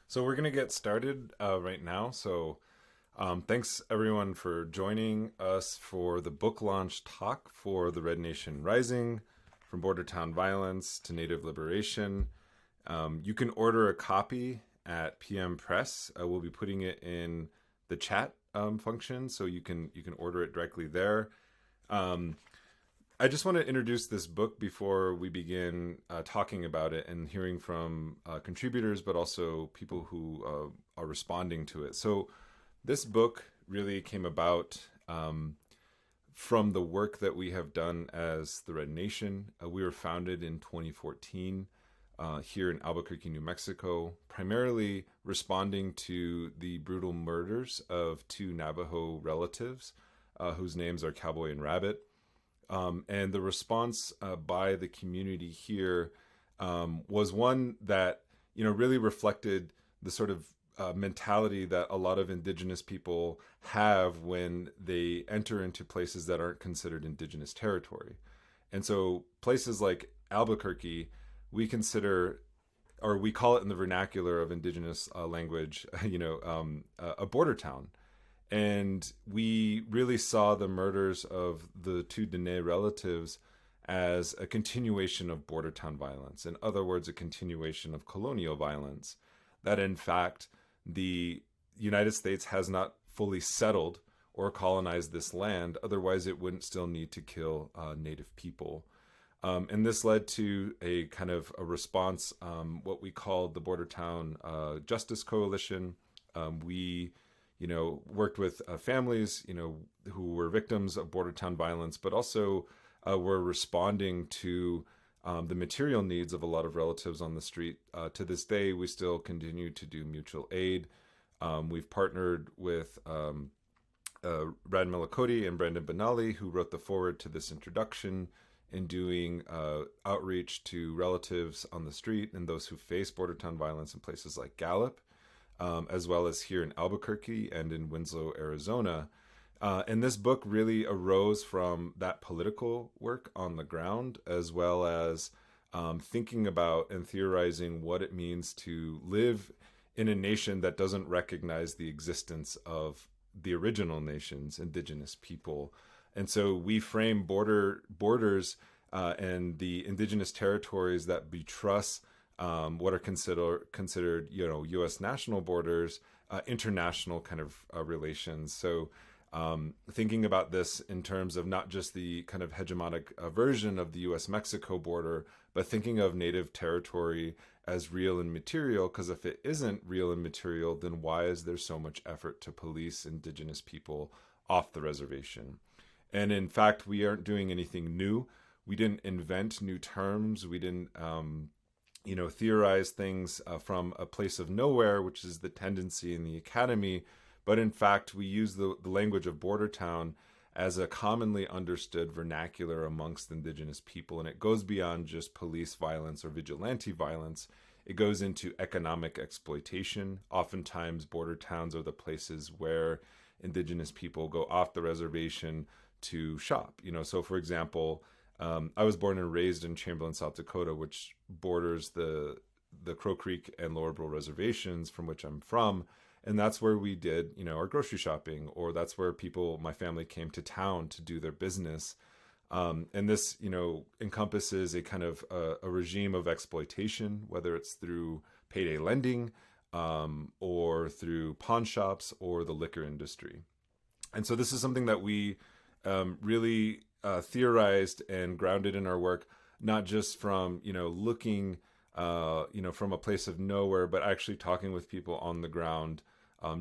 So we're going to get started right now. Thanks everyone for joining us for the book launch talk for The Red Nation Rising, from Bordertown Violence to Native Liberation. You can order a copy at PM Press. We'll be putting it in the chat function, so you can order it directly there. Um, I just want to introduce this book before we begin talking about it and hearing from contributors, but also people who are responding to it. So, this book really came about from the work that we have done as the Red Nation. We were founded in 2014 here in Albuquerque, New Mexico, primarily responding to the brutal murders of two Navajo relatives whose names are Cowboy and Rabbit. And the response by the community here was one that really reflected the sort of mentality that a lot of indigenous people have when they enter into places that aren't considered indigenous territory. And so places like Albuquerque, we consider, or we call it in the vernacular of indigenous language, a border town. And we really saw the murders of the two Dene relatives as a continuation of Bordertown violence. In other words, a continuation of colonial violence. That in fact, the United States has not fully settled or colonized this land. Otherwise, it wouldn't still need to kill Native people. And this led to a kind of a response, what we called the Bordertown Justice Coalition. We worked with families, who were victims of Bordertown violence, but also were responding to the material needs of a lot of relatives on the street. To this day, we still continue to do mutual aid. We've partnered with Brad Millicoti and Brandon Benali, who wrote the foreword to this introduction, in doing outreach to relatives on the street and those who face Bordertown violence in places like Gallup. As well as here in Albuquerque and in Winslow, Arizona. And this book really arose from that political work on the ground, as well as thinking about and theorizing what it means to live in a nation that doesn't recognize the existence of the original nations, indigenous people. And so we frame borders and the indigenous territories that betruss what are considered U.S. national borders, international kind of relations. So thinking about this in terms of not just the kind of hegemonic version of the U.S.-Mexico border, but thinking of native territory as real and material, because if it isn't real and material, then why is there so much effort to police indigenous people off the reservation? And in fact, we aren't doing anything new. We didn't invent new terms. We didn't theorize things from a place of nowhere, which is the tendency in the academy. But in fact, we use the language of Bordertown as a commonly understood vernacular amongst indigenous people. And it goes beyond just police violence or vigilante violence. It goes into economic exploitation. Oftentimes, border towns are the places where indigenous people go off the reservation to shop. So for example, I was born and raised in Chamberlain, South Dakota, which borders the Crow Creek and Lower Brill reservations, from which I'm from. And that's where we did, our grocery shopping, or that's where my family came to town to do their business. And this, encompasses a kind of a regime of exploitation, whether it's through payday lending or through pawn shops or the liquor industry. And so this is something that we really theorized and grounded in our work, not just from, looking, from a place of nowhere, but actually talking with people on the ground,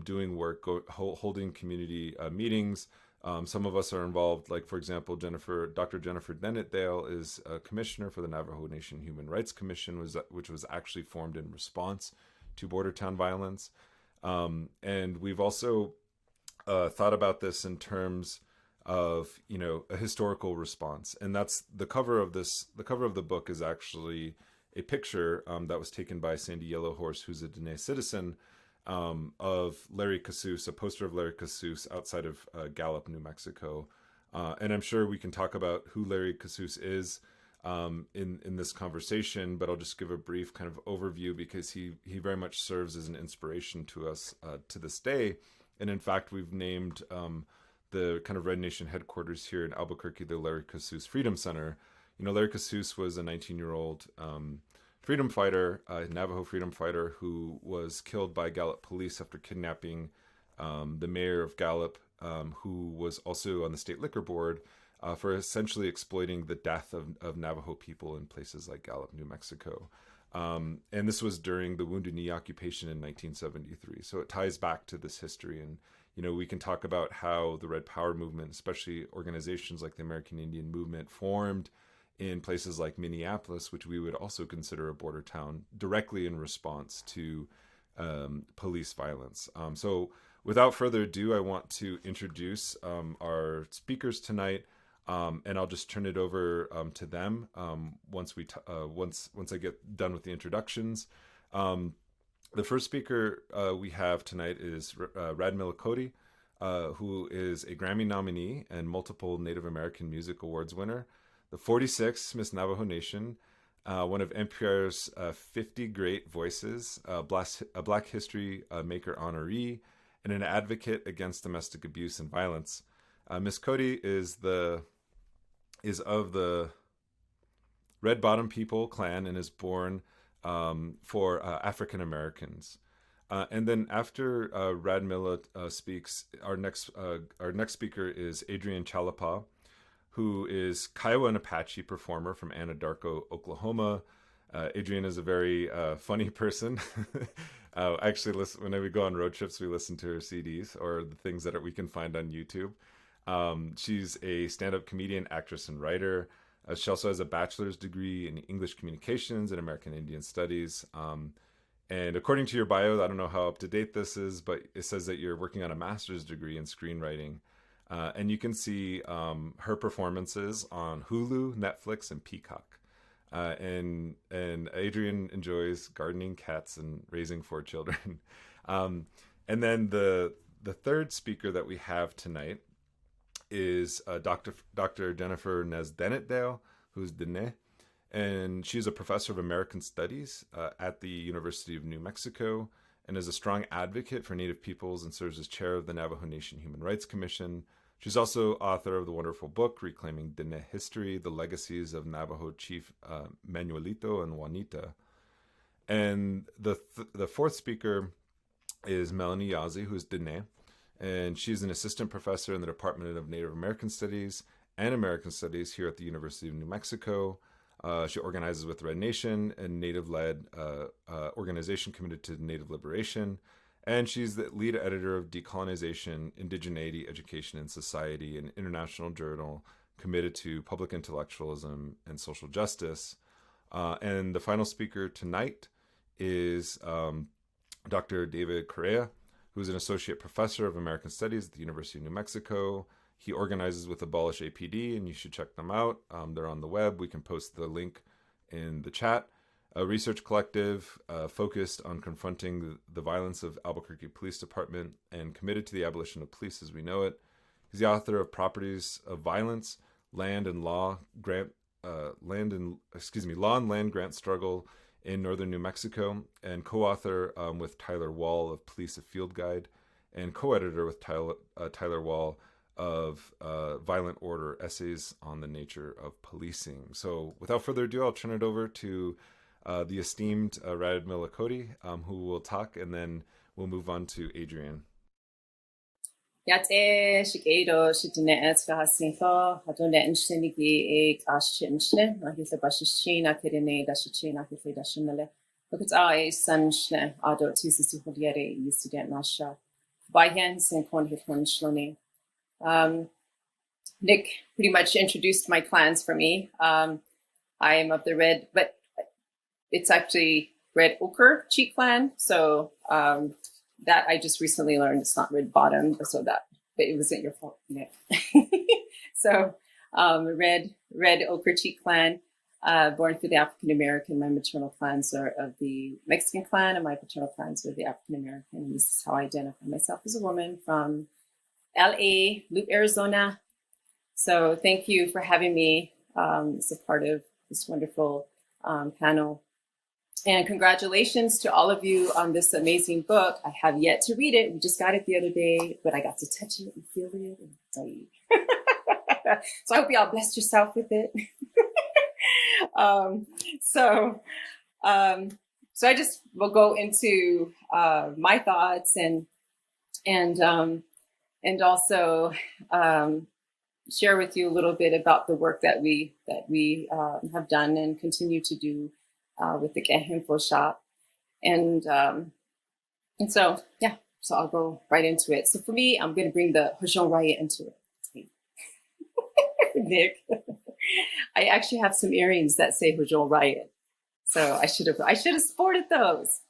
doing work, holding community meetings. Some of us are involved, like, for example, Dr. Jennifer Dennett-Dale is a commissioner for the Navajo Nation Human Rights Commission, which was actually formed in response to Bordertown violence. And we've also thought about this in terms of a historical response, and that's the cover of the book is actually a picture that was taken by Sandy Yellowhorse, who's a Dene citizen, of Larry Casus, a poster of Larry Casus outside of Gallup, New Mexico. And I'm sure we can talk about who Larry Casus is, in this conversation, but I'll just give a brief kind of overview because he very much serves as an inspiration to us to this day. And in fact, we've named the kind of Red Nation headquarters here in Albuquerque the Larry Casus Freedom Center. You know, Larry Casus was a 19-year-old freedom fighter, Navajo freedom fighter, who was killed by Gallup police after kidnapping the mayor of Gallup, who was also on the state liquor board, for essentially exploiting the death of Navajo people in places like Gallup, New Mexico. And this was during the Wounded Knee occupation in 1973. So it ties back to this history. And, you know, we can talk about how the Red Power movement, especially organizations like the American Indian movement, formed in places like Minneapolis, which we would also consider a border town, directly in response to police violence. So without further ado, I want to introduce our speakers tonight. And I'll just turn it over to them once I get done with the introductions. The first speaker we have tonight is Rad Millicody, who is a Grammy nominee and multiple Native American Music Awards winner, the 46th Miss Navajo Nation, one of NPR's 50 Great Voices, a Black History Maker honoree, and an advocate against domestic abuse and violence. Miss Cody is of the Red Bottom People clan and is born for African Americans. And then after Rad Milla speaks, our next speaker is Adrian Chalapa, who is Kiowa and Apache performer from Anadarko, Oklahoma. Adrian is a very funny person. Actually, when we go on road trips, we listen to her CDs or the things that we can find on YouTube. She's a stand-up comedian, actress, and writer. She also has a bachelor's degree in English communications and American Indian studies. And according to your bio, I don't know how up-to-date this is, but it says that you're working on a master's degree in screenwriting. And you can see her performances on Hulu, Netflix, and Peacock. And Adrian enjoys gardening, cats, and raising 4 children. And then the third speaker that we have tonight is Dr. Jennifer Nesdenetdale, who's Dene, and she's a professor of American Studies at the University of New Mexico and is a strong advocate for Native peoples and serves as chair of the Navajo Nation Human Rights Commission. She's also author of the wonderful book, Reclaiming Dene History, The Legacies of Navajo Chief Manuelito and Juanita. And the fourth speaker is Melanie Yazzie, who's Dene, and she's an assistant professor in the Department of Native American Studies and American Studies here at the University of New Mexico. She organizes with Red Nation, a Native-led organization committed to Native liberation. And she's the lead editor of Decolonization, Indigeneity, Education, and Society, an international journal committed to public intellectualism and social justice. And the final speaker tonight is Dr. David Correa, who's an associate professor of American Studies at the University of New Mexico. He organizes with Abolish APD, and you should check them out. They're on the web. We can post the link in the chat. A research collective focused on confronting the violence of Albuquerque Police Department and committed to the abolition of police as we know it. He's the author of Properties of Violence, Law and Land Grant Struggle in Northern New Mexico, and co-author with Tyler Wall of Police: A Field Guide, and co-editor with Tyler Wall of Violent Order, Essays on the Nature of Policing. So without further ado, I'll turn it over to the esteemed Rad Millicody, who will talk, and then we'll move on to Adrian. Yate shikeido shitine eska hasinto hatunde inshinigi ashchinshle nakise bashishina kirine dashchina kise dashinale look at I sanshne ado tisisi hudiere yiside nasha by hands and kon hitonshloni. Nick pretty much introduced my clans for me. I am of the red, but it's actually Red Ochre Cheat Clan. So that I just recently learned it's not Red Bottom, so that but it wasn't your fault, Nick. So Red Ochre Cheat Clan, born through the African American. My maternal clans are of the Mexican clan, and my paternal clans are the African American. And this is how I identify myself as a woman from LA, Loop, Arizona. So thank you for having me as a part of this wonderful panel. And congratulations to all of you on this amazing book. I have yet to read it. We just got it the other day, but I got to touch it and feel it and tell you. So I hope y'all blessed yourself with it. So I just will go into my thoughts and also share with you a little bit about the work that we have done and continue to do with the Info Shop, and so yeah, so I'll go right into it. So for me, I'm going to bring the Hojong Riot into it. Nick, I actually have some earrings that say Hojong Riot, so I should have sported those.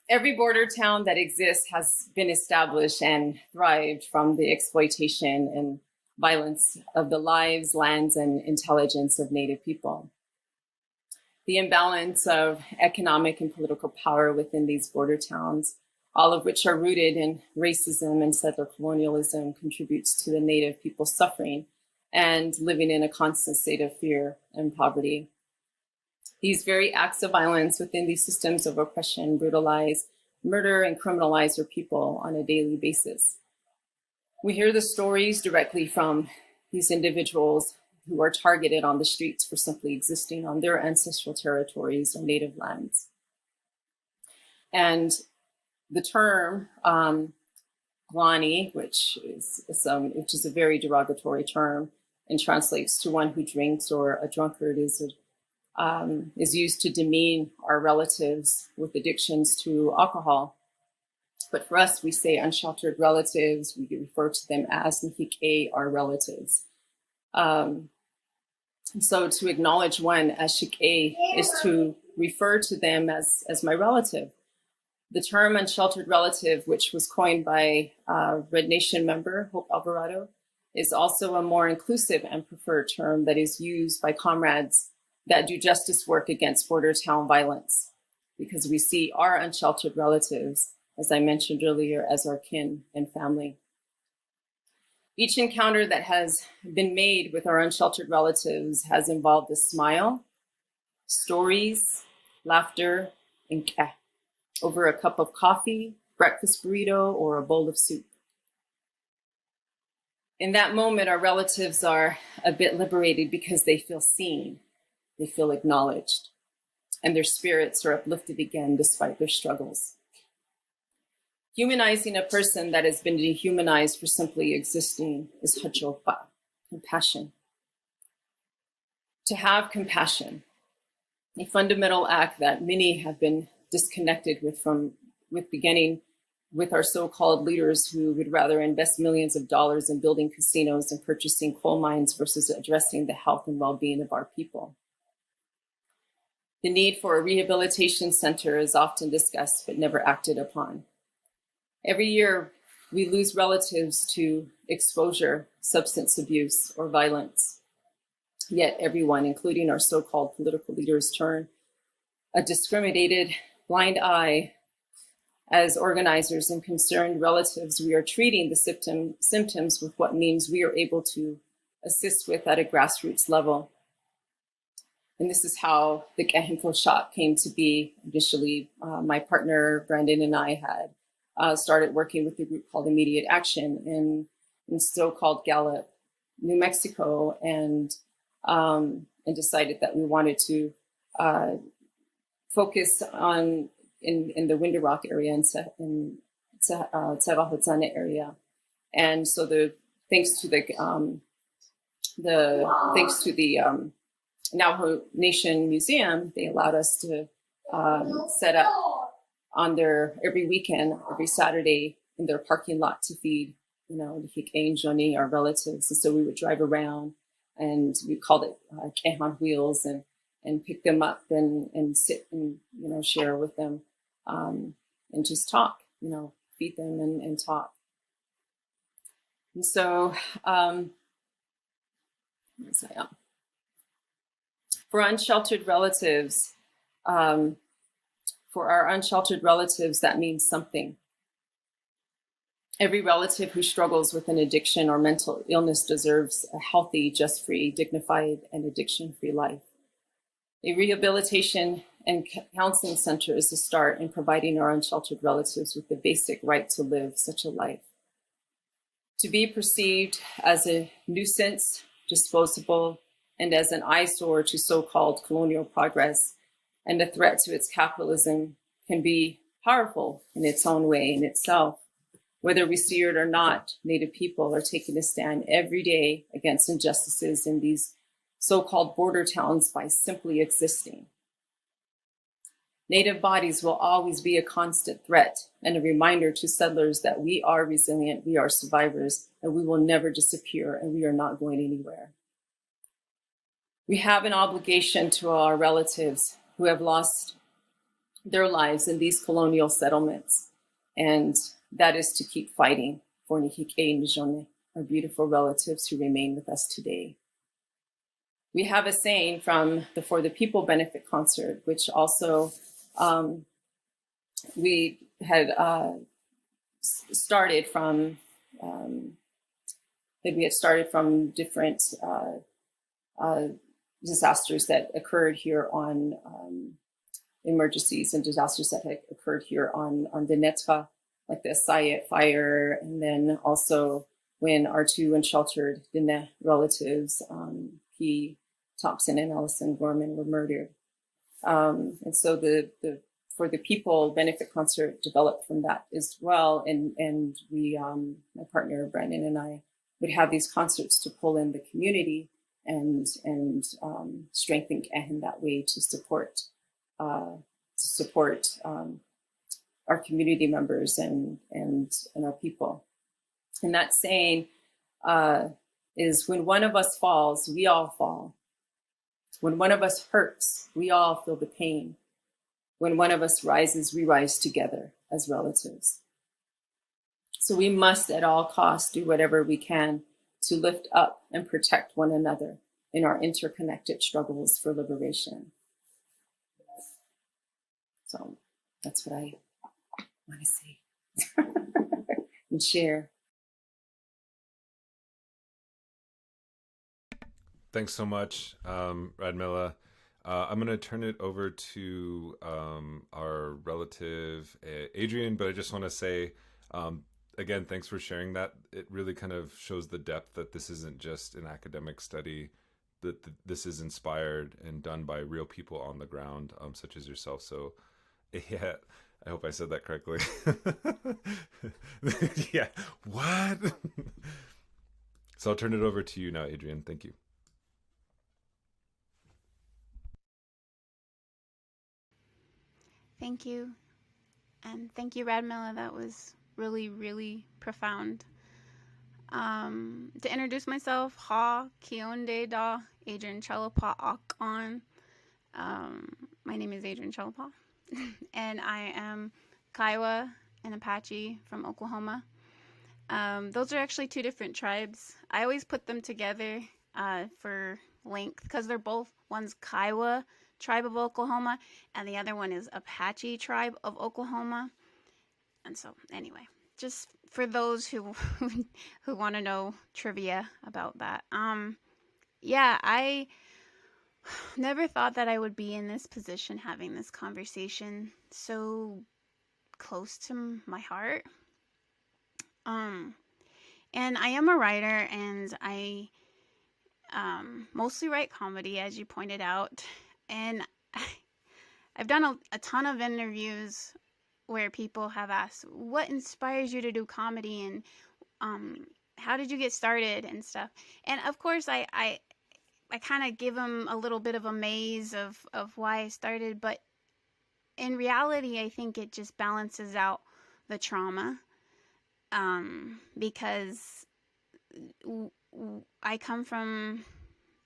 Every border town that exists has been established and thrived from the exploitation and violence of the lives, lands, and intelligence of Native people. The imbalance of economic and political power within these border towns, all of which are rooted in racism and settler colonialism, contributes to the Native people suffering and living in a constant state of fear and poverty. These very acts of violence within these systems of oppression brutalize, murder, and criminalize our people on a daily basis. We hear the stories directly from these individuals who are targeted on the streets for simply existing on their ancestral territories or native lands. And the term glani, which is a very derogatory term and translates to one who drinks or a drunkard, is used to demean our relatives with addictions to alcohol. But for us, we say unsheltered relatives. We refer to them as Nihike, our relatives. So to acknowledge one as Shike is to refer to them as my relative. The term unsheltered relative, which was coined by Red Nation member Hope Alvarado, is also a more inclusive and preferred term that is used by comrades that do justice work against Bordertown violence, because we see our unsheltered relatives, as I mentioned earlier, as our kin and family. Each encounter that has been made with our unsheltered relatives has involved a smile, stories, laughter, and keh over a cup of coffee, breakfast burrito, or a bowl of soup. In that moment, our relatives are a bit liberated because they feel seen, they feel acknowledged, and their spirits are uplifted again despite their struggles. Humanizing a person that has been dehumanized for simply existing is hachopa, compassion. To have compassion, a fundamental act that many have been disconnected with beginning with our so-called leaders who would rather invest millions of dollars in building casinos and purchasing coal mines versus addressing the health and well-being of our people. The need for a rehabilitation center is often discussed but never acted upon. Every year, we lose relatives to exposure, substance abuse, or violence. Yet everyone, including our so-called political leaders, turn a discriminated blind eye. As organizers and concerned relatives, we are treating the symptoms with what means we are able to assist with at a grassroots level. And this is how the Info Shop came to be. Initially, my partner, Brandon, and I had started working with a group called Immediate Action in so-called Gallup, New Mexico, and decided that we wanted to focus on in the Window Rock area in Cerro area. And so thanks to the Navajo Nation Museum, they allowed us to set up on every weekend, every Saturday in their parking lot to feed, the Hike and Johnny, our relatives. And so we would drive around and we called it Kehan Wheels and pick them up and sit and, share with them and just talk, feed them and talk. And so, for unsheltered relatives, for our unsheltered relatives, that means something. Every relative who struggles with an addiction or mental illness deserves a healthy, just-free, dignified, and addiction-free life. A rehabilitation and counseling center is a start in providing our unsheltered relatives with the basic right to live such a life. To be perceived as a nuisance, disposable, and as an eyesore to so-called colonial progress and a threat to its capitalism can be powerful in its own way in itself. Whether we see it or not, Native people are taking a stand every day against injustices in these so-called border towns by simply existing. Native bodies will always be a constant threat and a reminder to settlers that we are resilient, we are survivors, and we will never disappear, and we are not going anywhere. We have an obligation to our relatives who have lost their lives in these colonial settlements, and that is to keep fighting for Nihike Nijone, our beautiful relatives who remain with us today. We have a saying from the For the People benefit concert, which also we had started from different disasters that occurred here on emergencies and disasters that had occurred here on the Netka, like the Sayet fire, and then also when our two unsheltered Diné relatives, P. Thompson and Ellison Gorman, were murdered. And so the For the People benefit concert developed from that as well. And we, my partner Brandon and I, would have these concerts to pull in the community and strengthen in that way to support our community members and our people. And that saying is, when one of us falls, we all fall. When one of us hurts, we all feel the pain. When one of us rises, we rise together as relatives. So we must at all costs do whatever we can to lift up and protect one another in our interconnected struggles for liberation. So that's what I want to say and share. Thanks so much, Radmila. I'm going to turn it over to our relative, Adrian, but I just want to say, again, thanks for sharing that. It really kind of shows the depth that this isn't just an academic study, that this is inspired and done by real people on the ground, such as yourself. So, yeah, I hope I said that correctly. Yeah, what? So I'll turn it over to you now, Adrian. Thank you. Thank you. And thank you, Radmila. That was really, really profound. To introduce myself, Ha Kionde Da Adrian Chalapa Akon. My name is Adrian Chalapa, and I am Kiowa and Apache from Oklahoma. Those are actually two different tribes. I always put them together for length because they're both, one's Kiowa tribe of Oklahoma and the other one is Apache tribe of Oklahoma. And so anyway, just for those who want to know trivia about that. Yeah, I never thought that I would be in this position having this conversation so close to my heart. And I am a writer, and I mostly write comedy, as you pointed out. And I've done a ton of interviews where people have asked, what inspires you to do comedy, and how did you get started and stuff. And of course, I kind of give them a little bit of a maze of why I started, but in reality, I think it just balances out the trauma, because I come from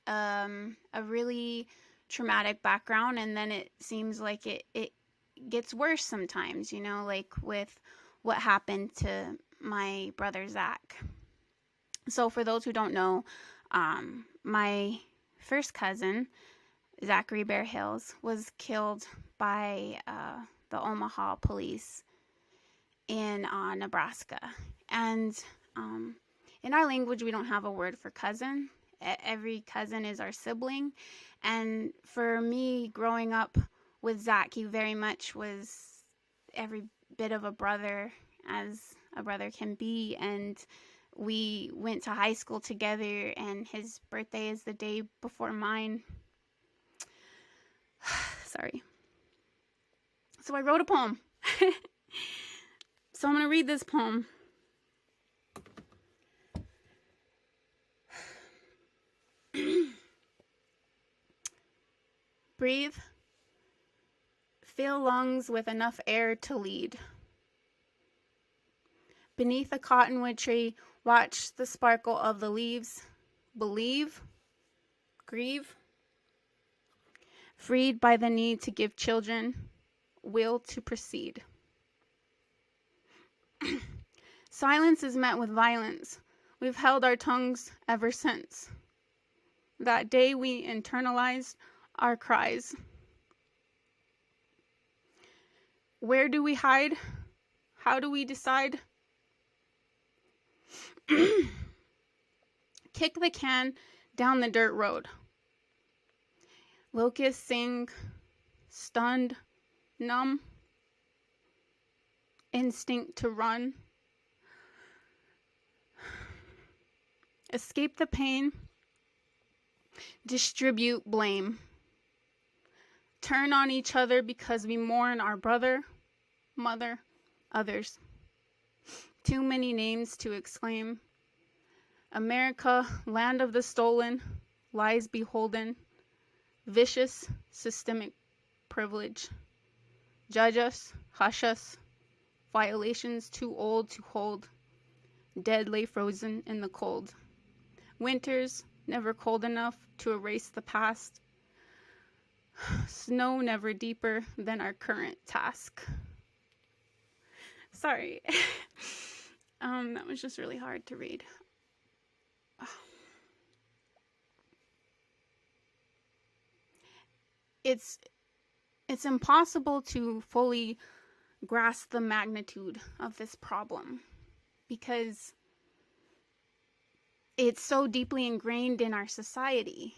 a really traumatic background, and then it seems like it gets worse sometimes, you know, like with what happened to my brother Zach. So for those who don't know, my first cousin, Zachary Bear Hills, was killed by the Omaha police. in Nebraska. And in our language, we don't have a word for cousin. Every cousin is our sibling. And for me, growing up with Zach, he very much was every bit of a brother as a brother can be. And we went to high school together, and his birthday is the day before mine. Sorry. So I wrote a poem. So I'm going to read this poem. Breathe. Fill lungs with enough air to lead. Beneath a cottonwood tree, watch the sparkle of the leaves. Believe. Grieve. Freed by the need to give children will to proceed. Silence is met with violence. We've held our tongues ever since. That day we internalized our cries. Where do we hide? How do we decide? Kick the can down the dirt road. Locusts sing, stunned, numb, instinct to run. Escape the pain, distribute blame. Turn on each other because we mourn our brother, mother, others. Too many names to exclaim. America, land of the stolen, lies beholden. Vicious, systemic privilege. Judge us, hush us. Violations too old to hold. Dead lay frozen in the cold. Winters never cold enough to erase the past. Snow never deeper than our current task. Sorry. That was just really hard to read. It's impossible to fully grasp the magnitude of this problem because it's so deeply ingrained in our society,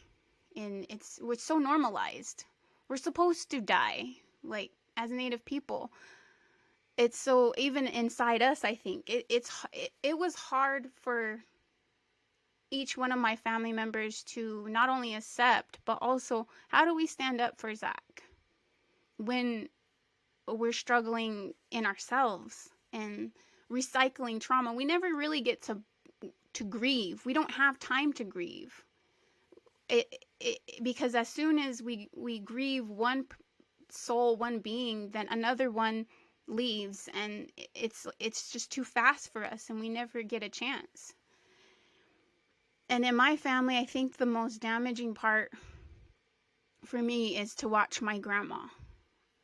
and we're so normalized. We're supposed to die, like, as Native people. It's so, even inside us, I think it was hard for each one of my family members to not only accept, but also, how do we stand up for Zach when we're struggling in ourselves and recycling trauma? We never really get to grieve. We don't have time to grieve. Because as soon as we grieve one soul, one being, then another one leaves, and it's just too fast for us, and we never get a chance. And in my family, I think the most damaging part for me is to watch my grandma,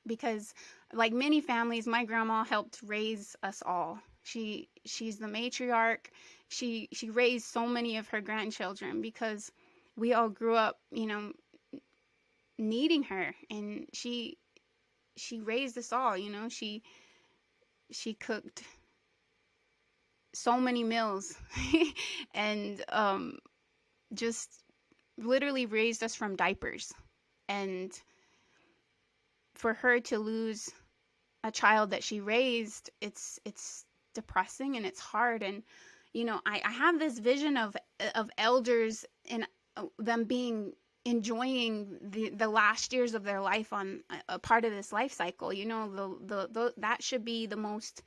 because like many families, my grandma helped raise us all. She's the matriarch. She raised so many of her grandchildren because we all grew up, needing her, and she raised us all. She cooked so many meals and just literally raised us from diapers. And for her to lose a child that she raised, it's depressing and it's hard. And I have this vision of elders and them enjoying the last years of their life on a part of this life cycle. That should be the most,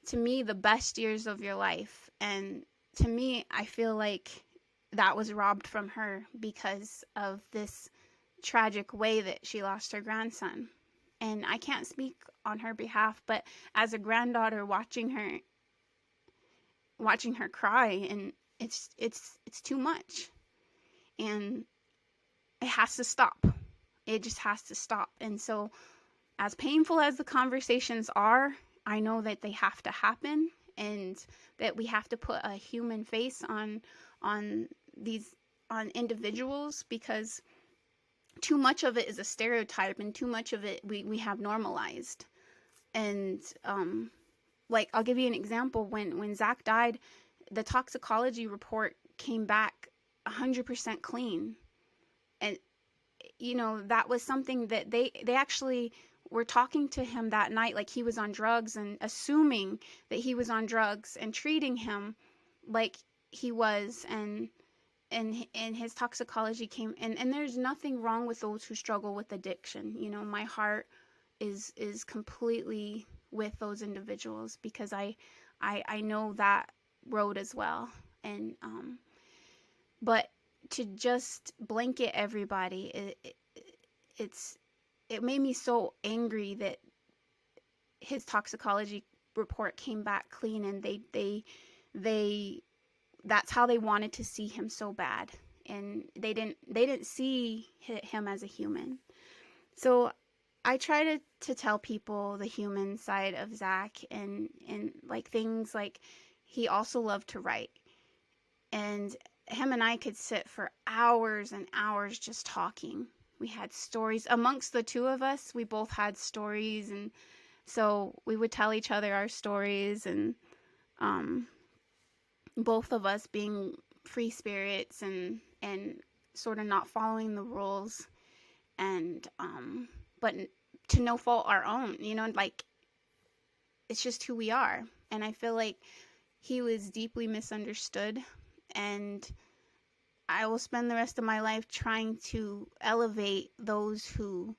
to me, the best years of your life. And to me, I feel like that was robbed from her because of this tragic way that she lost her grandson. And I can't speak on her behalf, but as a granddaughter, watching her cry, and it's too much, and it has to stop. It just has to stop. And so, as painful as the conversations are, I know that they have to happen, and that we have to put a human face on individuals, because too much of it is a stereotype, and too much of it we have normalized. And like, I'll give you an example. When Zach died, the toxicology report came back 100% clean. And, you know, that was something that they actually were talking to him that night like he was on drugs, and assuming that he was on drugs and treating him like he was. And his toxicology came, and there's nothing wrong with those who struggle with addiction. You know, my heart is completely with those individuals, because I know that road as well. And but to just blanket everybody, it made me so angry that his toxicology report came back clean, and they that's how they wanted to see him so bad, and they didn't see him as a human. So I try to tell people the human side of Zach, and like things like, he also loved to write, and him and I could sit for hours and hours just talking. We had stories amongst the two of us. We both had stories, and so we would tell each other our stories, and both of us being free spirits, and sort of not following the rules, and but to no fault our own, you know, like, it's just who we are. And I feel like he was deeply misunderstood, and I will spend the rest of my life trying to elevate those who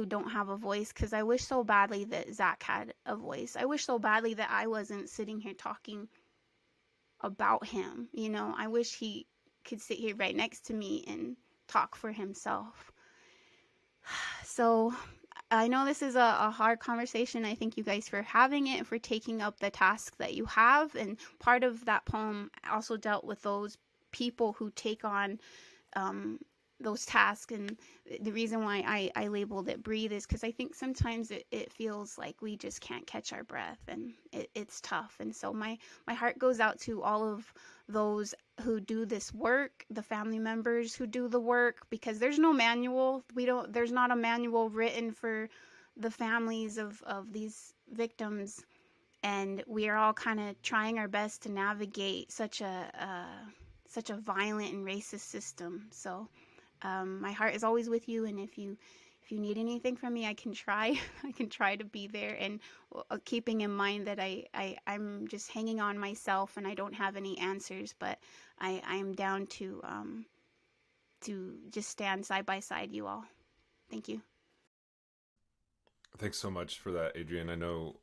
don't have a voice, because I wish so badly that Zach had a voice. I wish so badly that I wasn't sitting here talking about him. You know, I wish he could sit here right next to me and talk for himself. So I know this is a hard conversation. I thank you guys for having it and for taking up the task that you have. And part of that poem also dealt with those people who take on those tasks. And the reason why I labeled it Breathe is because I think sometimes it feels like we just can't catch our breath, and it's tough. And so my heart goes out to all of those who do this work, the family members who do the work, because there's no manual. There's not a manual written for the families of these victims, and we are all kind of trying our best to navigate such a violent and racist system. So my heart is always with you, and if you need anything from me, I can try to be there, and keeping in mind that I'm just hanging on myself, and I don't have any answers, but I am down to just stand side by side you all. Thank you. Thanks so much for that, Adrienne. I know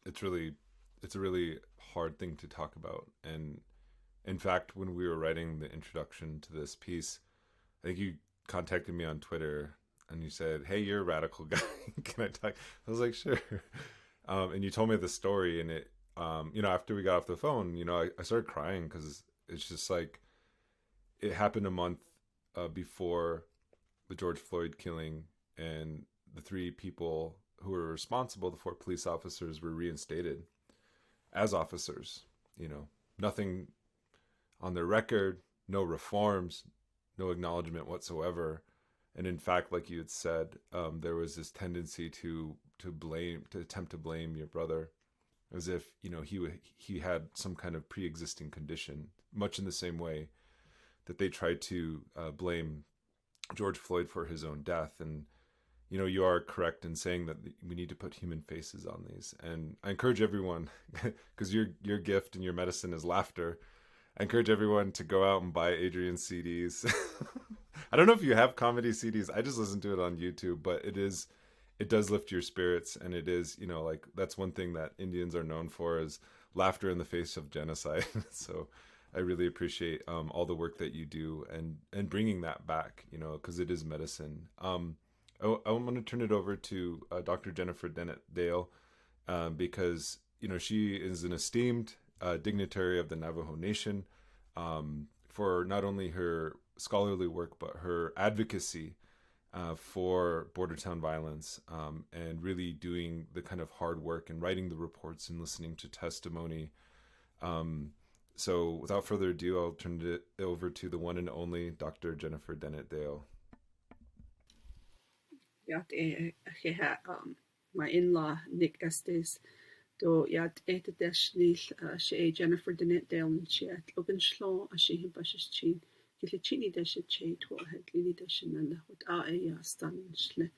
it's a really hard thing to talk about, and in fact, when we were writing the introduction to this piece, I think you contacted me on Twitter and you said, "Hey, you're a radical guy. Can I talk?" I was like, "Sure." And you told me the story, and it, after we got off the phone, I started crying, because it's just like, it happened a month before the George Floyd killing, and the 3 people who were responsible, the 4 police officers, were reinstated as officers. Nothing on their record, no reforms, no acknowledgement whatsoever. And in fact, like you had said, there was this tendency to attempt to blame your brother, as if he had some kind of pre-existing condition, much in the same way that they tried to blame George Floyd for his own death. And you are correct in saying that we need to put human faces on these. And I encourage everyone, because your gift and your medicine is laughter, I encourage everyone to go out and buy Adrienne's CDs. I don't know if you have comedy CDs. I just listen to it on YouTube, but it does lift your spirits. And it is, like, that's one thing that Indians are known for, is laughter in the face of genocide. So I really appreciate all the work that you do, and bringing that back, because it is medicine. I'm going to turn it over to Dr. Jennifer Dennett Dale, because, she is an esteemed dignitary of the Navajo Nation, for not only her scholarly work, but her advocacy for Bordertown violence, and really doing the kind of hard work and writing the reports and listening to testimony. So without further ado, I'll turn it over to the one and only Dr. Jennifer Dennett Dale. My in-law Nick Estes Do yat eta deshnil she Jennifer Denet Dale she at Logan Schlo she him bushes chin. Gile chini deshe che to had lili deshinanda with a stan shle.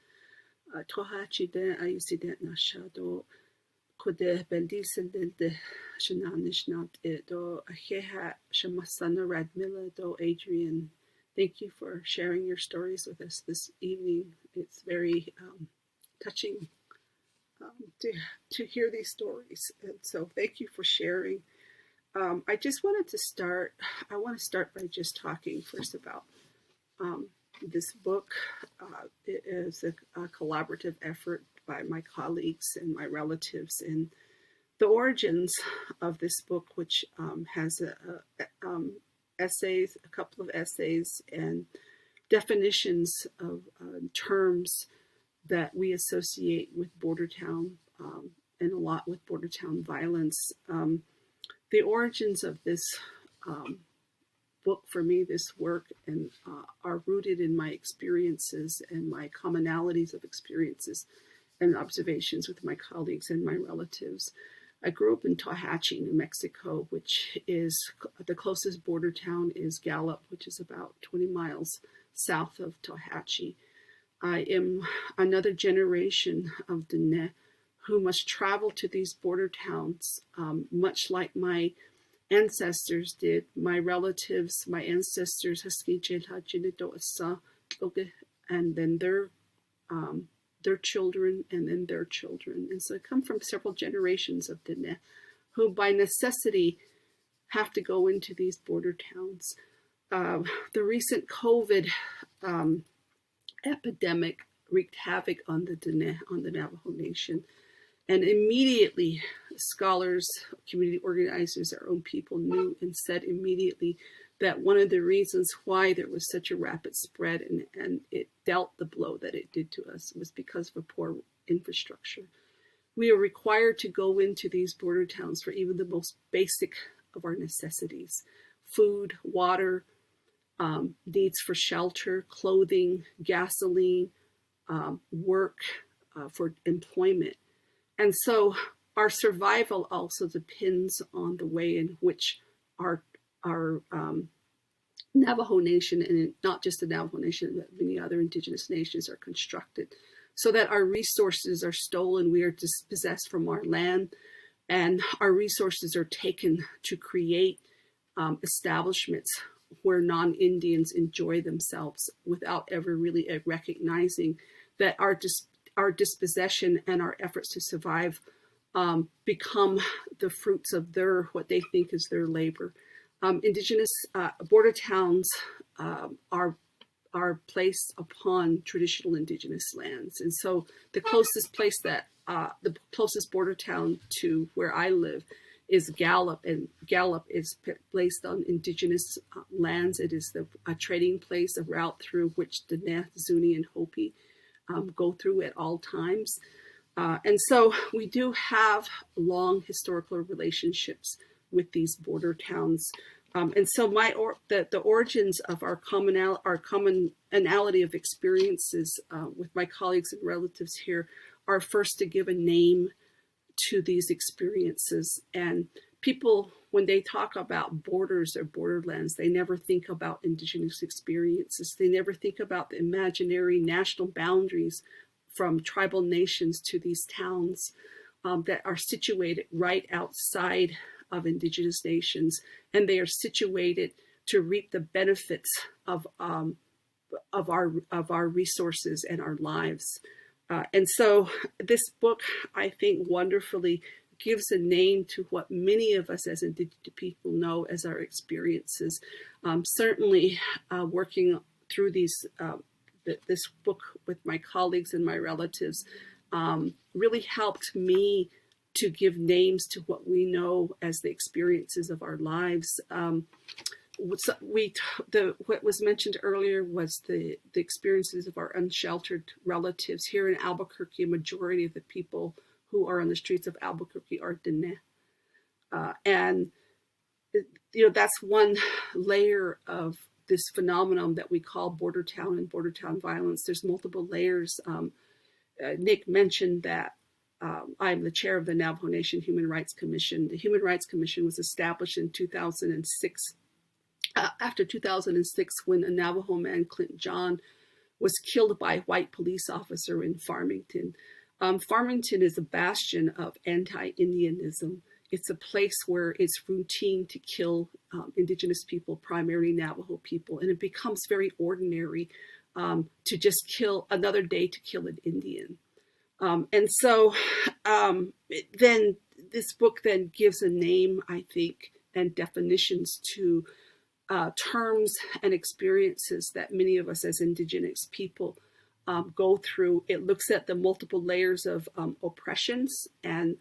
Tohachi de I see that na shadow could the bendisen de shenanish not it do a heha shamasana Radmilla do Adrian. Thank you for sharing your stories with us this evening. It's very touching to hear these stories, and so thank you for sharing. I just wanted to start. I want to start by just talking first about this book. It is a collaborative effort by my colleagues and my relatives, and the origins of this book, which has essays, a couple of essays, and definitions of terms that we associate with Bordertown and a lot with Bordertown violence. The origins of this book for me, this work, and are rooted in my experiences and my commonalities of experiences and observations with my colleagues and my relatives. I grew up in Tallahatchie, New Mexico, which is the closest border town is Gallup, which is about 20 miles south of Tallahatchie. I am another generation of Dene who must travel to these border towns, much like my ancestors did. My relatives, my ancestors, and then their children, and then their children. And so I come from several generations of Dene who by necessity have to go into these border towns. The recent COVID epidemic wreaked havoc on the Dene, on the Navajo Nation. And immediately, scholars, community organizers, our own people knew and said immediately that one of the reasons why there was such a rapid spread and it dealt the blow that it did to us was because of a poor infrastructure. We are required to go into these border towns for even the most basic of our necessities: food, water, needs for shelter, clothing, gasoline, work, for employment. And so our survival also depends on the way in which our Navajo Nation, and not just the Navajo Nation, but many other indigenous nations are constructed, so that our resources are stolen, we are dispossessed from our land, and our resources are taken to create establishments where non-Indians enjoy themselves without ever really recognizing that our dispossession and our efforts to survive become the fruits of what they think is their labor. Indigenous border towns are placed upon traditional indigenous lands, and so the closest place the closest border town to where I live is Gallup, and Gallup is placed on indigenous lands. It is a trading place, a route through which the Dene, Zuni, and Hopi go through at all times. And so we do have long historical relationships with these border towns. And so the origins of our commonality of experiences with my colleagues and relatives here are first to give a name to these experiences. And people, when they talk about borders or borderlands, they never think about indigenous experiences. They never think about the imaginary national boundaries from tribal nations to these towns that are situated right outside of indigenous nations, and they are situated to reap the benefits of our resources and our lives. And so this book, I think, wonderfully gives a name to what many of us as indigenous people know as our experiences. Certainly working through this book with my colleagues and my relatives really helped me to give names to what we know as the experiences of our lives. What was mentioned earlier was the experiences of our unsheltered relatives. Here in Albuquerque, a majority of the people who are on the streets of Albuquerque are Dene. And that's one layer of this phenomenon that we call Bordertown and Bordertown violence. There's multiple layers. Nick mentioned that I'm the chair of the Navajo Nation Human Rights Commission. The Human Rights Commission was established in 2006, after 2006, when a Navajo man, Clint John, was killed by a white police officer in Farmington. Farmington is a bastion of anti-Indianism. It's a place where it's routine to kill Indigenous people, primarily Navajo people, and it becomes very ordinary to just kill another day to kill an Indian. And so then this book then gives a name, I think, and definitions to terms and experiences that many of us as Indigenous people go through. It looks at the multiple layers of oppressions, and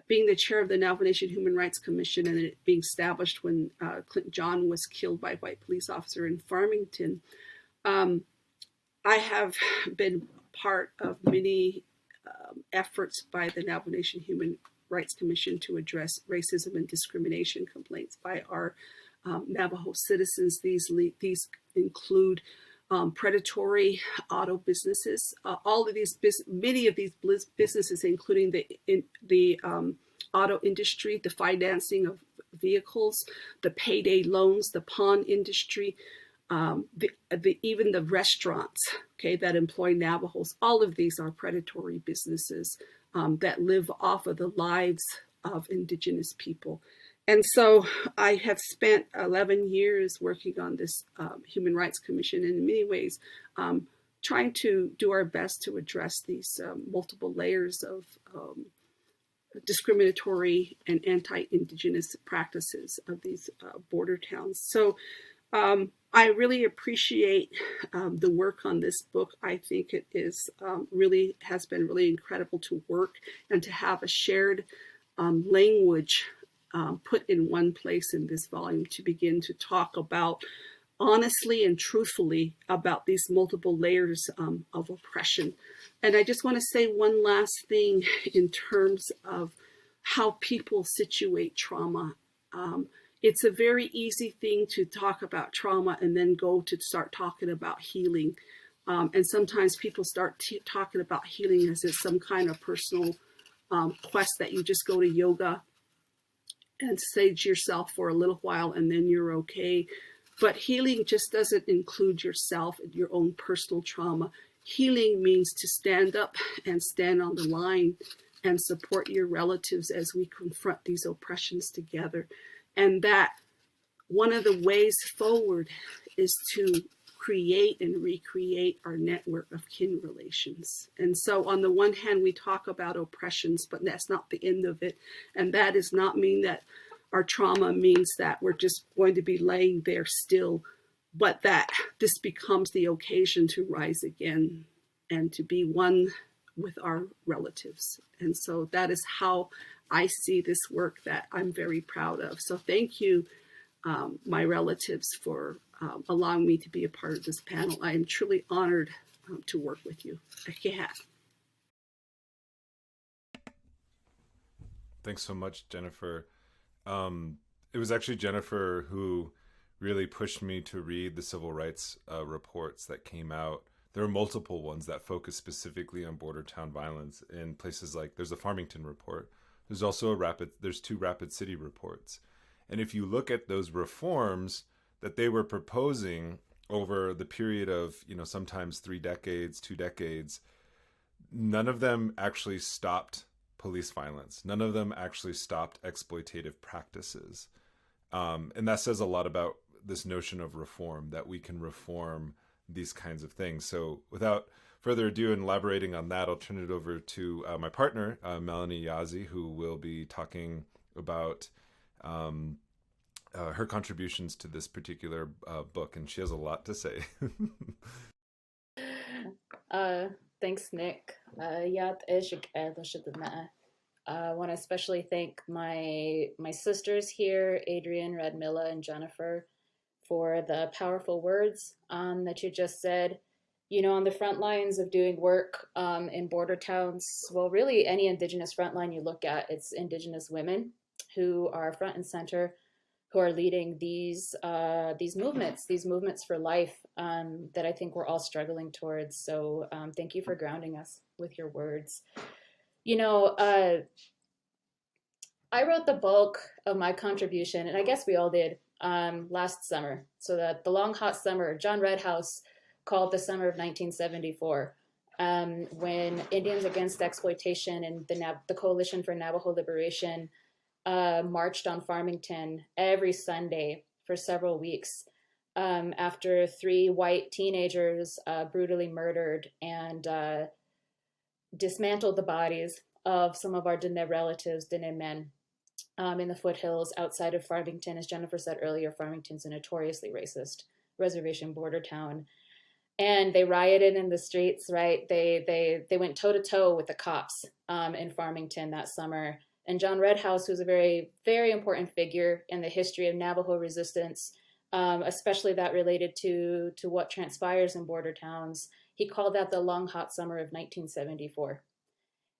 being the chair of the Navajo Nation Human Rights Commission and it being established when Clint John was killed by a white police officer in Farmington, I have been part of many efforts by the Navajo Nation Human Rights Commission to address racism and discrimination complaints by our Navajo citizens. These include predatory auto businesses. All of these, many of these businesses, including the auto industry, the financing of vehicles, the payday loans, the pawn industry, even the restaurants, okay, that employ Navajos. All of these are predatory businesses that live off of the lives of Indigenous people. And so I have spent 11 years working on this Human Rights Commission, and in many ways trying to do our best to address these multiple layers of discriminatory and anti-Indigenous practices of these border towns. So I really appreciate the work on this book. I think it is has been really incredible to work and to have a shared language put in one place in this volume to begin to talk about honestly and truthfully about these multiple layers of oppression. And I just want to say one last thing in terms of how people situate trauma. It's a very easy thing to talk about trauma and then go to start talking about healing. And sometimes people start talking about healing as it's some kind of personal quest that you just go to yoga and sage yourself for a little while and then you're okay. But healing just doesn't include yourself and your own personal trauma. Healing means to stand up and stand on the line and support your relatives as we confront these oppressions together. And that one of the ways forward is to create and recreate our network of kin relations. And so on the one hand, we talk about oppressions, but that's not the end of it. And that does not mean that our trauma means that we're just going to be laying there still, but that this becomes the occasion to rise again and to be one with our relatives. And so that is how I see this work that I'm very proud of. So thank you, my relatives, for allowing me to be a part of this panel. I am truly honored to work with you. Thanks so much, Jennifer. It was actually Jennifer who really pushed me to read the civil rights reports that came out. There are multiple ones that focus specifically on Bordertown violence in places like, there's a Farmington report. There's also there's two Rapid City reports. And if you look at those reforms that they were proposing over the period of, sometimes 3 decades, 2 decades, none of them actually stopped police violence. None of them actually stopped exploitative practices. And that says a lot about this notion of reform, that we can reform these kinds of things. So without further ado, in elaborating on that, I'll turn it over to my partner, Melanie Yazzie, who will be talking about her contributions to this particular book, and she has a lot to say. Thanks, Nick. I want to especially thank my sisters here, Adrienne, Radmilla, and Jennifer, for the powerful words that you just said. On the front lines of doing work in border towns, well, really any Indigenous frontline you look at, it's Indigenous women who are front and center, who are leading these movements for life that I think we're all struggling towards. So thank you for grounding us with your words. You know, I wrote the bulk of my contribution, and I guess we all did, last summer. So that the long hot summer, John Redhouse called the summer of 1974, when Indians Against Exploitation and the Coalition for Navajo Liberation marched on Farmington every Sunday for several weeks, after 3 white teenagers brutally murdered and dismantled the bodies of some of our Diné relatives, Diné men, in the foothills outside of Farmington. As Jennifer said earlier, Farmington's a notoriously racist reservation border town. And they rioted in the streets, right? They went toe to toe with the cops in Farmington that summer. And John Redhouse, who's a very, very important figure in the history of Navajo resistance, especially that related to what transpires in border towns, he called that the long hot summer of 1974.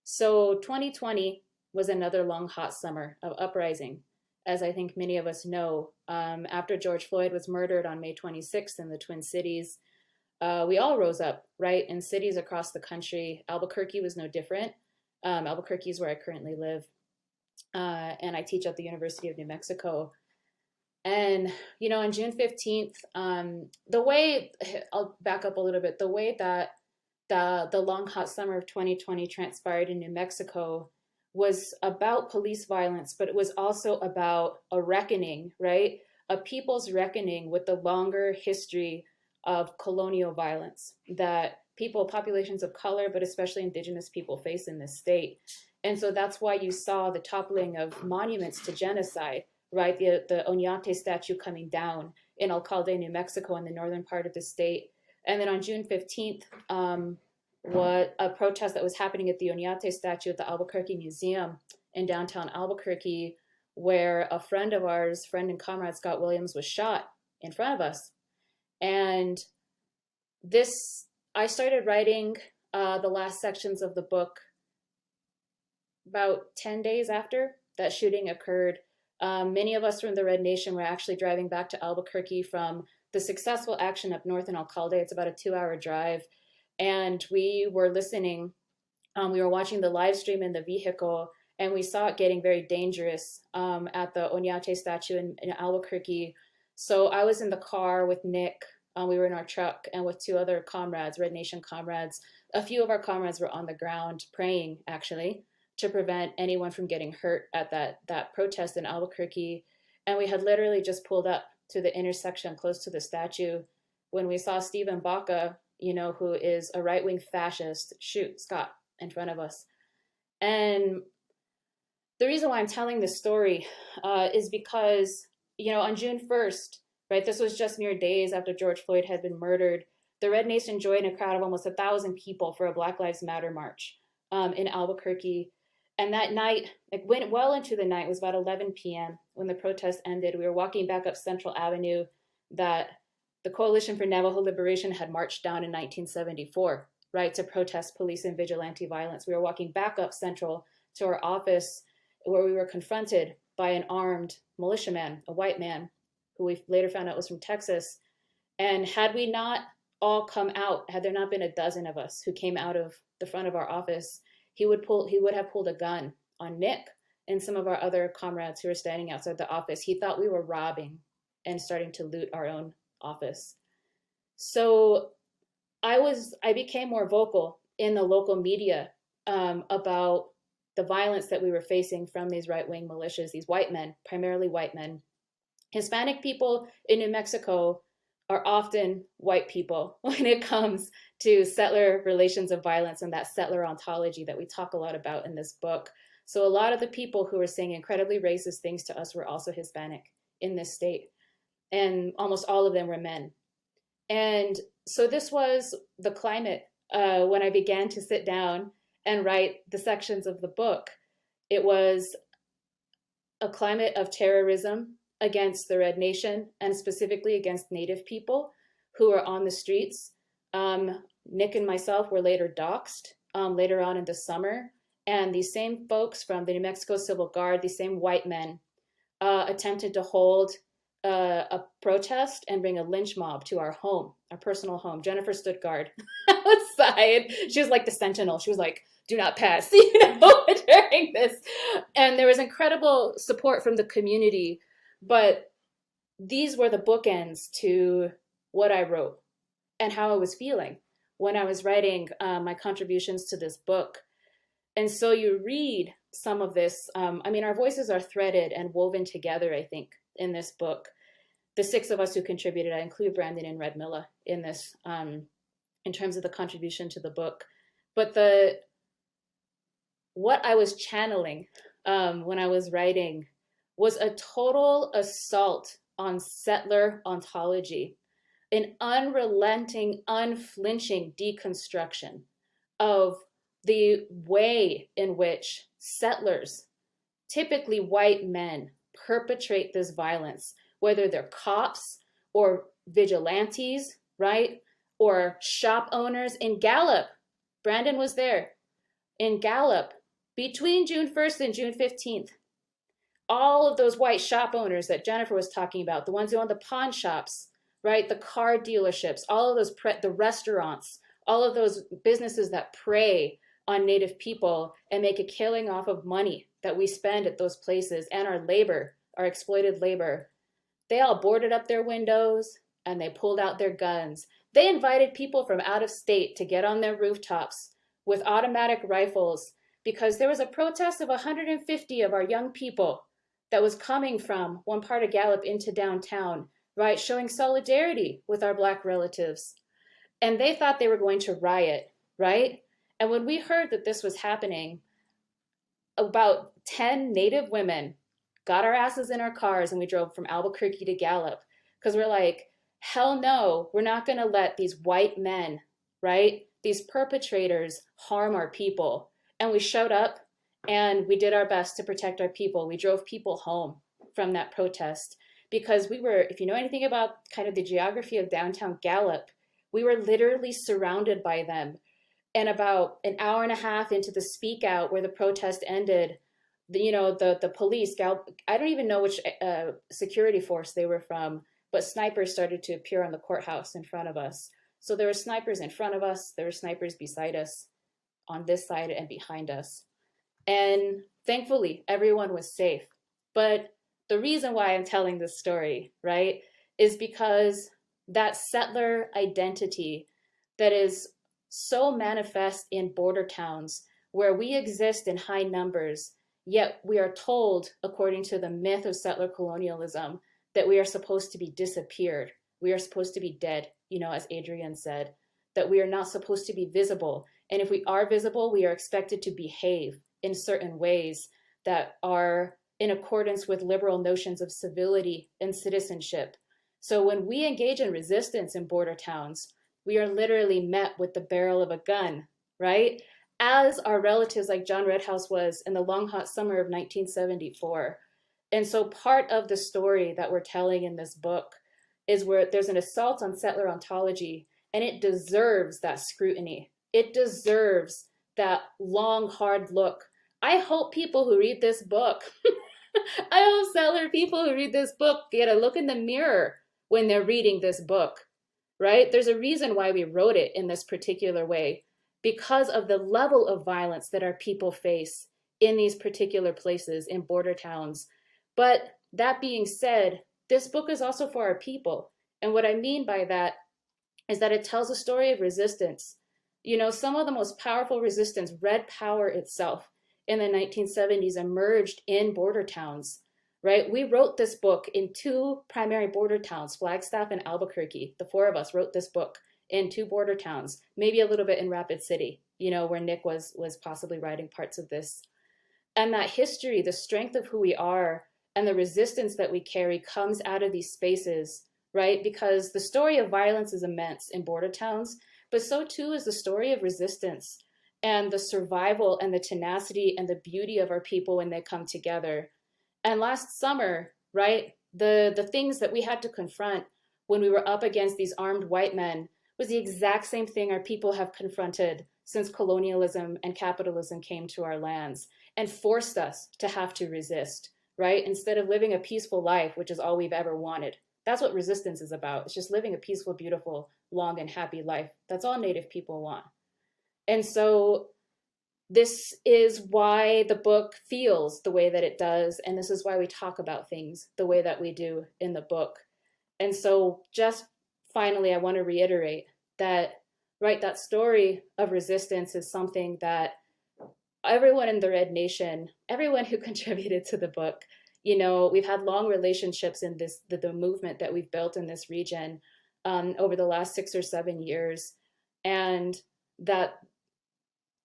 So 2020 was another long hot summer of uprising, as I think many of us know. After George Floyd was murdered on May 26th in the Twin Cities, we all rose up, right, in cities across the country. Albuquerque was no different. Albuquerque is where I currently live, and I teach at the University of New Mexico. And, you know, on June 15th, the way, I'll back up a little bit, the way that the long hot summer of 2020 transpired in New Mexico was about police violence, but it was also about a reckoning, right? A people's reckoning with the longer history of colonial violence that populations of color, but especially indigenous people, face in this state. And so that's why you saw the toppling of monuments to genocide, right? The Oñate statue coming down in Alcalde, New Mexico, in the northern part of the state. And then on June 15th, what a protest that was happening at the Oñate statue at the Albuquerque Museum in downtown Albuquerque, where a friend of ours, friend and comrade Scott Williams, was shot in front of us. And I started writing the last sections of the book about 10 days after that shooting occurred. Many of us from the Red Nation were actually driving back to Albuquerque from the successful action up north in Alcalde. It's about a 2-hour drive. And we were listening, we were watching the live stream in the vehicle, and we saw it getting very dangerous at the Oñate statue in Albuquerque. So I was in the car with Nick. We were in our truck and with 2 other comrades, Red Nation comrades. A few of our comrades were on the ground praying, actually, to prevent anyone from getting hurt at that protest in Albuquerque. And we had literally just pulled up to the intersection close to the statue when we saw Stephen Baca, you know, who is a right-wing fascist, shoot Scott in front of us. And the reason why I'm telling this story is because, you know, on June 1st, right, this was just mere days after George Floyd had been murdered, the Red Nation joined a crowd of almost 1,000 people for a Black Lives Matter march in Albuquerque. And that night, it went well into the night. It was about 11 p.m. when the protest ended. We were walking back up Central Avenue that the Coalition for Navajo Liberation had marched down in 1974, right, to protest police and vigilante violence. We were walking back up Central to our office, where we were confronted by an armed militiaman, a white man, who we later found out was from Texas. And had we not all come out, had there not been a dozen of us who came out of the front of our office, he would have pulled a gun on Nick and some of our other comrades who were standing outside the office. He thought we were robbing and starting to loot our own office. So I became more vocal in the local media about the violence that we were facing from these right-wing militias, these white men, primarily white men. Hispanic people in New Mexico are often white people when it comes to settler relations of violence and that settler ontology that we talk a lot about in this book. So a lot of the people who were saying incredibly racist things to us were also Hispanic in this state. And almost all of them were men. And so this was the climate when I began to sit down and write the sections of the book. It was a climate of terrorism against the Red Nation and specifically against Native people who were on the streets. Nick and myself were later doxxed later on in the summer. And these same folks from the New Mexico Civil Guard, these same white men, attempted to hold a protest and bring a lynch mob to our home, our personal home. Jennifer stood guard outside. She was like the sentinel. She was like, do not pass, during this. And there was incredible support from the community. But these were the bookends to what I wrote and how I was feeling when I was writing my contributions to this book. And so you read some of this. Our voices are threaded and woven together, I think, in this book. The 6 of us who contributed, I include Brandon and Red Milla in this, in terms of the contribution to the book. But what I was channeling when I was writing was a total assault on settler ontology, an unrelenting, unflinching deconstruction of the way in which settlers, typically white men, perpetrate this violence, whether they're cops or vigilantes, right? Or shop owners. In Gallup, Brandon was there. In Gallup, between June 1st and June 15th, all of those white shop owners that Jennifer was talking about, the ones who own the pawn shops, right? The car dealerships, all of those, the restaurants, all of those businesses that prey on Native people and make a killing off of money that we spend at those places and our labor, our exploited labor. They all boarded up their windows and they pulled out their guns. They invited people from out of state to get on their rooftops with automatic rifles because there was a protest of 150 of our young people that was coming from one part of Gallup into downtown, right? Showing solidarity with our Black relatives. And they thought they were going to riot, right? And when we heard that this was happening, about 10 Native women got our asses in our cars and we drove from Albuquerque to Gallup because we're like, hell no, we're not going to let these white men, right? These perpetrators harm our people. And we showed up and we did our best to protect our people. We drove people home from that protest because we were, if you know anything about kind of the geography of downtown Gallup, we were literally surrounded by them. And about an hour and a half into the speak out where the protest ended, the police, I don't even know which security force they were from, but snipers started to appear on the courthouse in front of us. So there were snipers in front of us, there were snipers beside us, on this side and behind us. And thankfully, everyone was safe. But the reason why I'm telling this story, right, is because that settler identity that is so manifest in border towns where we exist in high numbers, yet we are told, according to the myth of settler colonialism, that we are supposed to be disappeared. We are supposed to be dead, as Adrian said, that we are not supposed to be visible. And if we are visible, we are expected to behave in certain ways that are in accordance with liberal notions of civility and citizenship. So when we engage in resistance in border towns, we are literally met with the barrel of a gun, right? As our relatives like John Redhouse was in the long hot summer of 1974. And so part of the story that we're telling in this book is where there's an assault on settler ontology, and it deserves that scrutiny. It deserves that long, hard look. I hope people who read this book, I hope settler people who read this book get a look in the mirror when they're reading this book, right? There's a reason why we wrote it in this particular way, because of the level of violence that our people face in these particular places, in border towns. But that being said, this book is also for our people. And what I mean by that is that it tells a story of resistance. Some of the most powerful resistance, Red Power itself, in the 1970s emerged in border towns, right? We wrote this book in 2 primary border towns, Flagstaff and Albuquerque. The 4 of us wrote this book in 2 border towns, maybe a little bit in Rapid City, where Nick was possibly writing parts of this. And that history, the strength of who we are and the resistance that we carry comes out of these spaces, right? Because the story of violence is immense in border towns, but so too is the story of resistance and the survival and the tenacity and the beauty of our people when they come together. And last summer, right, the things that we had to confront when we were up against these armed white men was the exact same thing our people have confronted since colonialism and capitalism came to our lands and forced us to have to resist, right? Instead of living a peaceful life, which is all we've ever wanted. That's what resistance is about. It's just living a peaceful, beautiful, long, and happy life. That's all Native people want. And so this is why the book feels the way that it does. And this is why we talk about things the way that we do in the book. And so just finally, I want to reiterate that, right, that story of resistance is something that everyone in the Red Nation, everyone who contributed to the book, you know, we've had long relationships in this, the movement that we've built in this region over the last 6 or 7 years. And that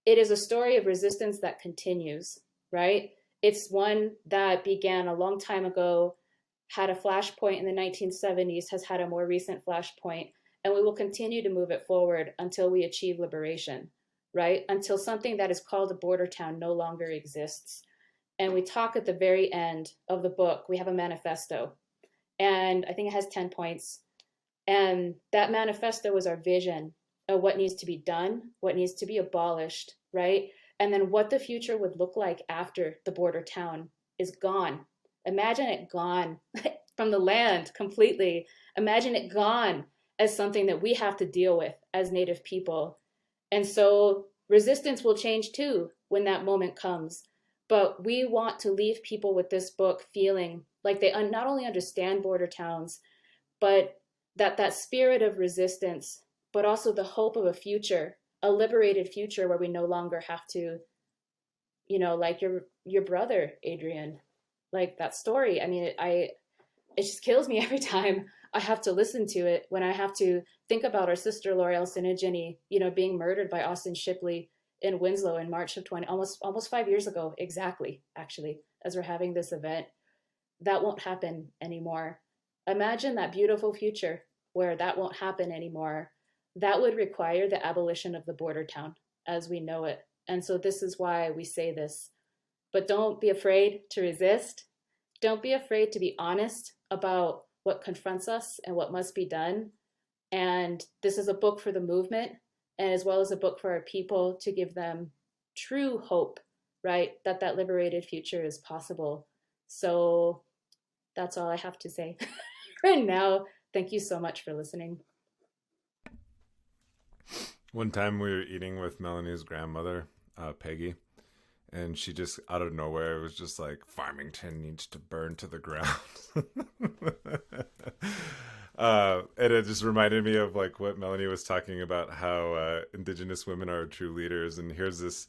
it is a story of resistance that continues, right? It's one that began a long time ago, had a flashpoint in the 1970s, has had a more recent flashpoint, and we will continue to move it forward until we achieve liberation, right? Until something that is called a border town no longer exists. And we talk at the very end of the book, we have a manifesto, and I think it has 10 points. And that manifesto is our vision of what needs to be done, what needs to be abolished, right? And then what the future would look like after the border town is gone. Imagine it gone from the land completely. Imagine it gone as something that we have to deal with as Native people. And so resistance will change too when that moment comes. But we want to leave people with this book feeling like they not only understand border towns, but that spirit of resistance, but also the hope of a future, a liberated future where we no longer have to, you know, like your brother, Adrian, like that story. I mean, it just kills me every time I have to listen to it, when I have to think about our sister L'Oreal Sinigini, you know, being murdered by Austin Shipley in Winslow in March of almost 5 years ago, exactly, actually, as we're having this event. That won't happen anymore. Imagine that beautiful future where that won't happen anymore. That would require the abolition of the border town as we know it. And so this is why we say this. But don't be afraid to resist. Don't be afraid to be honest about what confronts us and what must be done. And this is a book for the movement, and as well as a book for our people to give them true hope, right? That liberated future is possible. So that's all I have to say right now. Thank you so much for listening. One time we were eating with Melanie's grandmother, Peggy, and she just out of nowhere was just like, Farmington needs to burn to the ground. And it just reminded me of like what Melanie was talking about, how Indigenous women are true leaders. And here's this,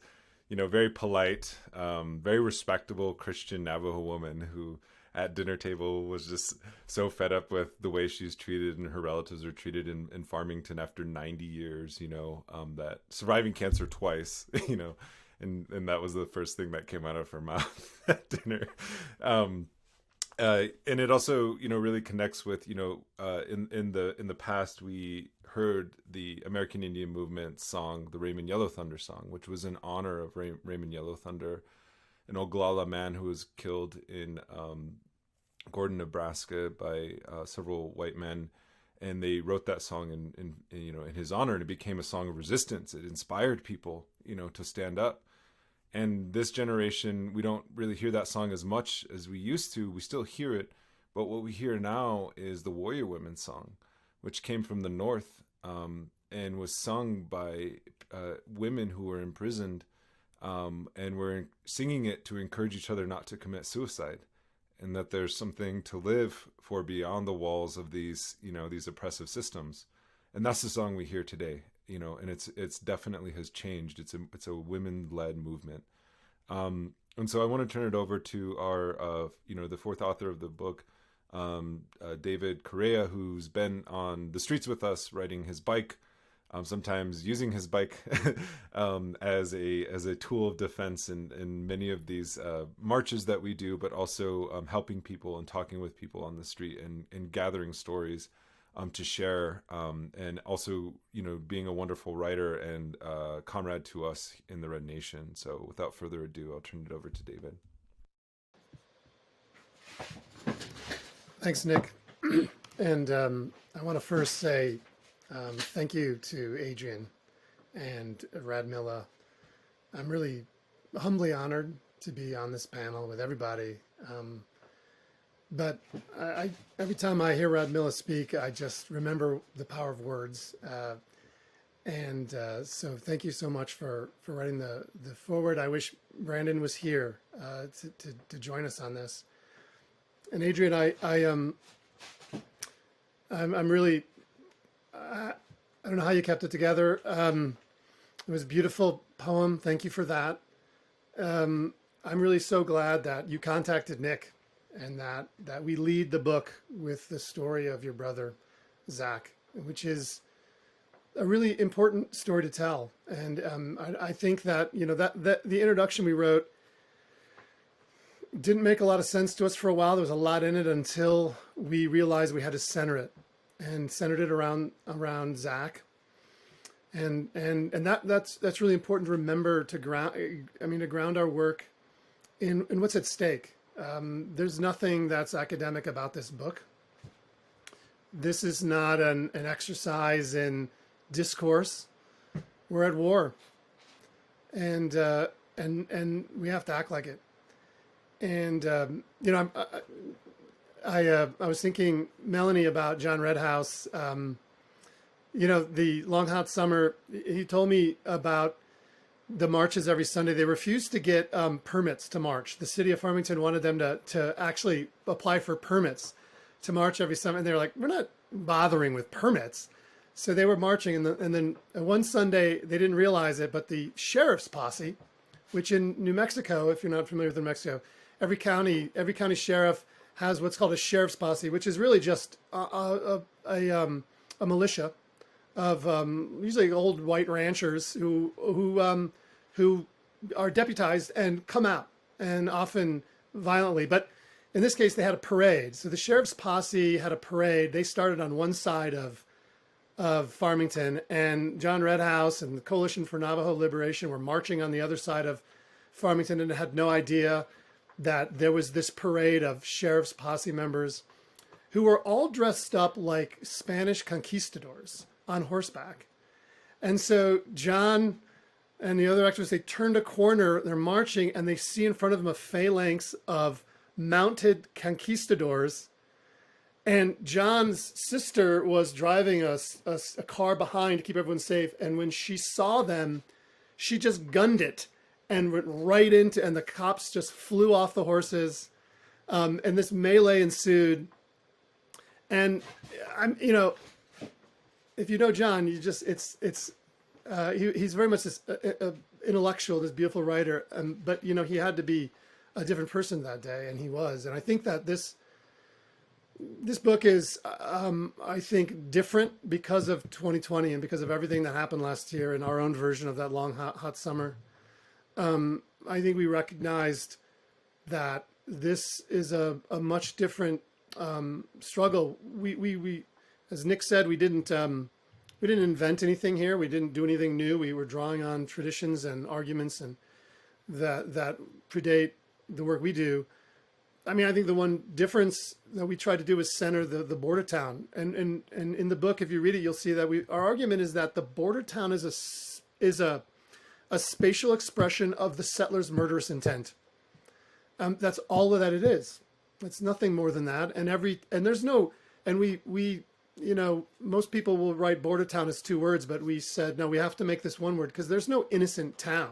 you know, very polite, very respectable Christian Navajo woman who at dinner table was just so fed up with the way she's treated and her relatives are treated in Farmington after 90 years, you know, that surviving cancer twice, you know, and that was the first thing that came out of her mouth at dinner. And it also, you know, really connects with, you know, in the past we heard the American Indian Movement song, the Raymond Yellow Thunder song, which was in honor of Raymond Yellow Thunder, an Oglala man who was killed in Gordon, Nebraska by several white men. And they wrote that song in you know, in his honor, and it became a song of resistance. It inspired people, you know, to stand up. And this generation, we don't really hear that song as much as we used to. We still hear it, but what we hear now is the Warrior Women song, which came from the North and was sung by women who were imprisoned, and were singing it to encourage each other not to commit suicide, and that there's something to live for beyond the walls of these, you know, these oppressive systems. And that's the song we hear today. You know, and it's definitely has changed. It's a women-led movement, and so I want to turn it over to our you know, the fourth author of the book, David Correa, who's been on the streets with us, riding his bike, sometimes using his bike as a tool of defense in many of these marches that we do, but also helping people and talking with people on the street and gathering stories to share, and also, you know, being a wonderful writer and comrade to us in the Red Nation. So without further ado, I'll turn it over to David. Thanks, Nick. And I want to first say thank you to Adrian and Radmilla. I'm really humbly honored to be on this panel with everybody. but every time I hear Radmilla speak, I just remember the power of words. So thank you so much for writing the foreword. I wish Brandon was here to join us on this. And Adrian, I'm really, I don't know how you kept it together. It was a beautiful poem. Thank you for that. I'm really so glad that you contacted Nick and that we lead the book with the story of your brother, Zach, which is a really important story to tell. And I think that, that the introduction we wrote didn't make a lot of sense to us for a while. There was a lot in it until we realized we had to center it and centered it around Zach. And that's really important to remember to ground our work in what's at stake. There's nothing that's academic about this book. This is not an exercise in discourse. We're at war, and we have to act like it. And I was thinking, Melanie, about John Redhouse. The Long Hot Summer. He told me about the marches every Sunday. They refused to get permits to march. The city of Farmington wanted them to actually apply for permits to march every summer, and they're like, we're not bothering with permits. So they were marching, and then one Sunday they didn't realize it, but the sheriff's posse, which in New Mexico, if you're not familiar with New Mexico, every county sheriff has what's called a sheriff's posse, which is really just a militia of usually old white ranchers who are deputized and come out, and often violently. But in this case, they had a parade. So the sheriff's posse had a parade. They started on one side of Farmington, and John Redhouse and the Coalition for Navajo Liberation were marching on the other side of Farmington, and had no idea that there was this parade of sheriff's posse members who were all dressed up like Spanish conquistadors on horseback. And so John and the other actors, they turned a corner, they're marching, and they see in front of them a phalanx of mounted conquistadors. And John's sister was driving a car behind to keep everyone safe. And when she saw them, she just gunned it and went right into, and the cops just flew off the horses. And this melee ensued. And if you know John, he's very much this intellectual, this beautiful writer. But he had to be a different person that day, and he was. And I think that this book is, I think, different because of 2020 and because of everything that happened last year in our own version of that long, hot summer. I think we recognized that this is a much different struggle. We, as Nick said, we didn't invent anything here. We didn't do anything new. We were drawing on traditions and arguments and that predate the work we do. I mean, I think the one difference that we tried to do is center the border town. And in the book, if you read it, you'll see that our argument is that the border town is a spatial expression of the settler's murderous intent. That's all that it is. It's nothing more than that. Most people will write border town as two words, but we said, no, we have to make this one word, because there's no innocent town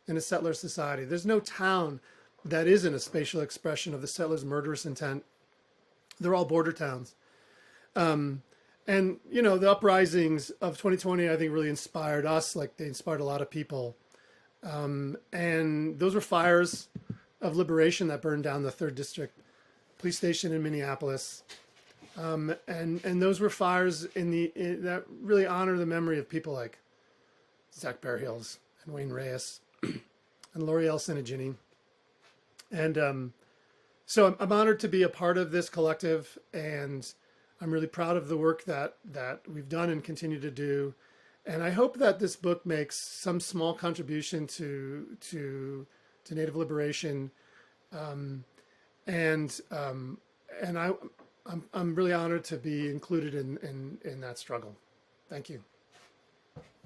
in a settler society. There's no town that isn't a spatial expression of the settler's murderous intent. They're all border towns. The uprisings of 2020, I think, really inspired us, like they inspired a lot of people. And those were fires of liberation that burned down the 3rd District Police Station in Minneapolis. And those were fires that really honor the memory of people like Zach Bearhills and Wayne Reyes and L'Oreal Senegini. And so I'm honored to be a part of this collective, and I'm really proud of the work that we've done and continue to do. And I hope that this book makes some small contribution to Native liberation. I'm really honored to be included in that struggle. Thank you.